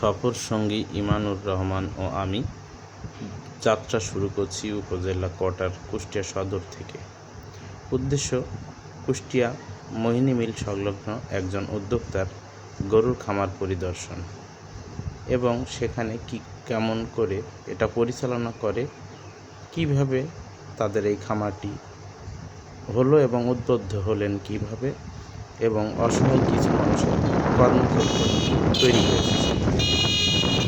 সফর সঙ্গী ইমানুর রহমান ও আমি যাত্রা শুরু করছি উপজেলা কোটার কুষ্টিয়া সদর থেকে। উদ্দেশ্য কুষ্টিয়া মোহিনী মিল সংলগ্ন একজন উদ্যোক্তার গরুর খামার পরিদর্শন এবং সেখানে কেমন করে এটা পরিচালনা করে, কিভাবে তাদের এই খামারটি হলো এবং উদ্বুদ্ধ হলেন কিভাবে, এবং অসহায় কিছু মানুষের কর্মক্ষেত্র তৈরি হয়েছে।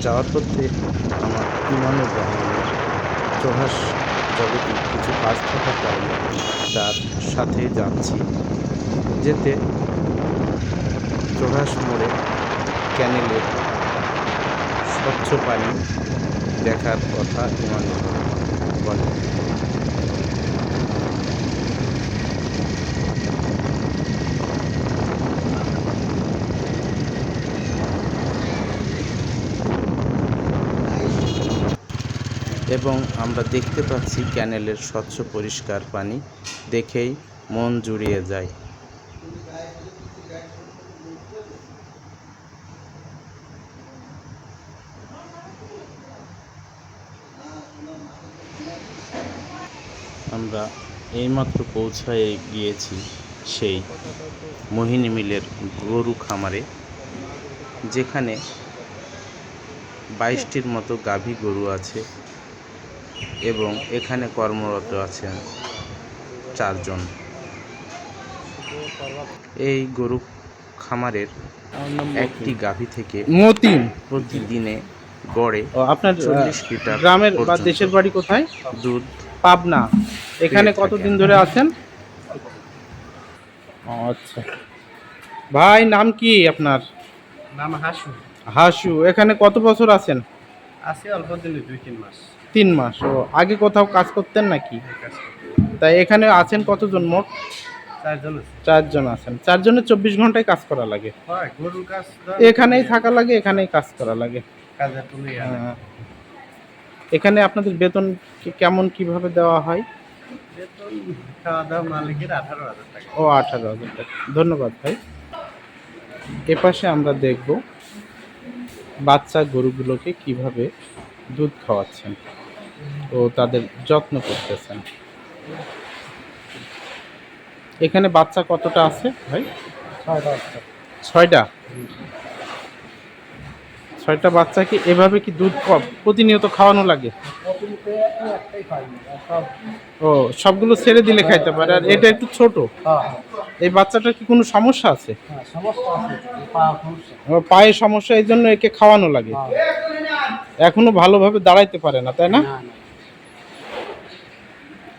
যাওয়ার পথে আমার ইমানুর রহমানের চোহাস জগতে কিছু কাজ থাকার কারণে তার সাথে যাচ্ছি। যেতে চোহাস মোড়ে ক্যানেলের স্বচ্ছ পানি দেখার কথা ইমানুর রহমান বলেন। এবং আমরা দেখতে পাচ্ছি ক্যানেলের স্বচ্ছ পরিষ্কার পানি, দেখেই মন জুড়িয়ে যায়। আমরা এইমাত্র পৌঁছায় গিয়েছি সেই মোহিনী মিলের গরু খামারে, যেখানে 22টির মতো গাভী গরু আছে এবং এখানে কর্মরত আছেন 4 জন। এই গরু খামারের একটি গাভী থেকে প্রতিদিনে গড়ে আপনার 40 লিটার গ্রামের বা দেশের বাড়ি কোথায়? দুধ পাবনা। এখানে কতদিন ধরে আছেন? আচ্ছা ভাই, নাম কি আপনার? নাম হাসু। হাসু। এখানে কত বছর আছেন? আছে অল্প দিনে 2-3 মাস। 3 মাস। ও আগে কোথাও কাজ করতেন নাকি? তাই এখানে আছেন কতজন মোট? 4 জন আছে। 4 জন আছেন। 4 জনের 24 ঘন্টায় কাজ করা লাগে? হয়, গরুর কাজ এখানেই থাকা লাগে, এখানেই কাজ করা লাগে। কাজে তুলি এখানে আপনাদের বেতন কেমন, কিভাবে দেওয়া হয়? বেতন খাওয়া দাওয়া মালিকের 18,000 টাকা। ও 18,000 টাকা। ধন্যবাদ ভাই। এপাশে আমরা দেখব বাচ্চা গরুগুলোকে কিভাবে দুধ খাওয়াচ্ছেন ও তাদের যত্ন করতেছেন। এখানে বাচ্চা কতটা আছে ভাই? 6টা আছে। 6টা বাচ্চাকে এভাবে কি দুধ প্রতিনিয়ত খাওয়ানো লাগে? একটাই খাই না, সব। ও, সবগুলো ছেড়ে দিলে খাইতে পারে। আর এটা একটু ছোট। হ্যাঁ এই বাচ্চাটার কি কোনো সমস্যা আছে? হ্যাঁ, সমস্যা আছে, পা সমস্যা। ও, পায়ে সমস্যা, এই জন্য একে খাওয়ানো লাগে। এখনো ভালোভাবে দাঁড়াইতে পারে না, তাই না?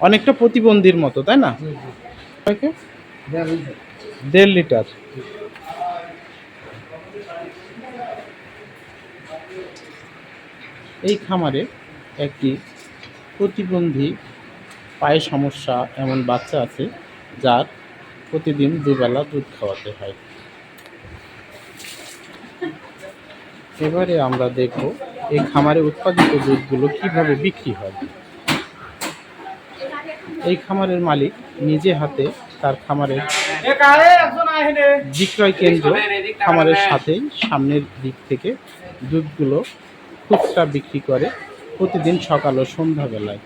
অনেকটা প্রতিবন্ধীর মতো, তাই না? 1.5 লিটার। এই খামারে একটি প্রতিবন্ধী, পায়ে সমস্যা এমন বাচ্চা আছে যার প্রতিদিন 2 বেলা দুধ খাওয়াতে হয়। এবারে আমরা দেখব এই খামারে উৎপাদিত দুধগুলো কিভাবে বিক্রি হয়। এই খামারের মালিক নিজে হাতে তার খামারের বিক্রয় কেন্দ্র খামারের সাথেই সামনের দিক থেকে দুধগুলো খুচরা বিক্রি করে প্রতিদিন সকাল ও সন্ধ্যাবেলায়।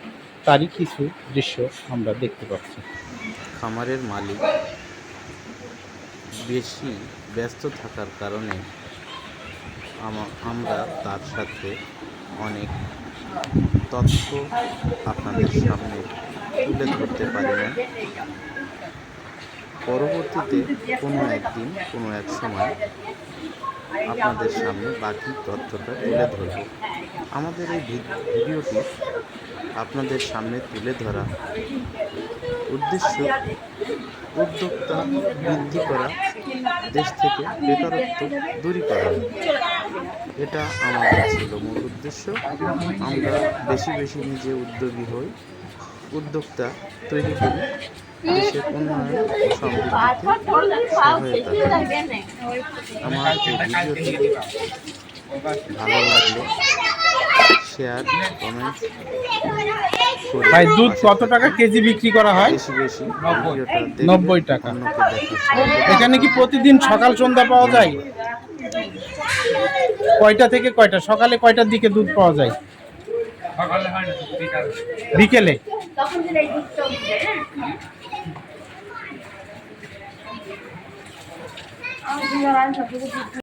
তারই কিছু দৃশ্য আমরা দেখতে পাচ্ছি। খামারের মালিক বেশি ব্যস্ত থাকার কারণে আমরা তার সাথে অনেক তথ্য আপনাদের সামনে তুলে ধরতে পারি না। পরবর্তীতে কোনো একদিন, কোনো এক সময় আপনাদের সামনে বাকি তথ্যটা তুলে ধরব। আমাদের এই ভিডিওটি আপনাদের সামনে তুলে ধরা উদ্দেশ্য উদ্যোক্তা বৃদ্ধি করা, দেশ থেকে বেকারত্ব দূরীকরণ। এটা আমাদের ছিল মূল উদ্দেশ্য। আমরা বেশি বেশি নিজে উদ্যোগী হই, উদ্যোক্তা তৈরি করি, দেশের উন্নয়ন ও সমৃদ্ধিতে সহায়তা করি। আমার এই ভিডিওটি ভালো লাগলে শেয়ার, কমেন্ট। ভাই, দুধ কত টাকা কেজি বিক্রি করা হয়? বেশি বেশি 90 টাকা। অন্যকে দেখা। এখানে কি প্রতিদিন সকাল সন্ধ্যা পাওয়া যায়? কয়টা থেকে কয়টা? সকালে কয়টার দিকে দুধ পাওয়া যায়? সকালে হয় না, বিকাল। বিকেলে? তখন দিলে এই দুধটাও দিবে, হ্যাঁ? আমার দুধ আর আনতে হবে, দুধ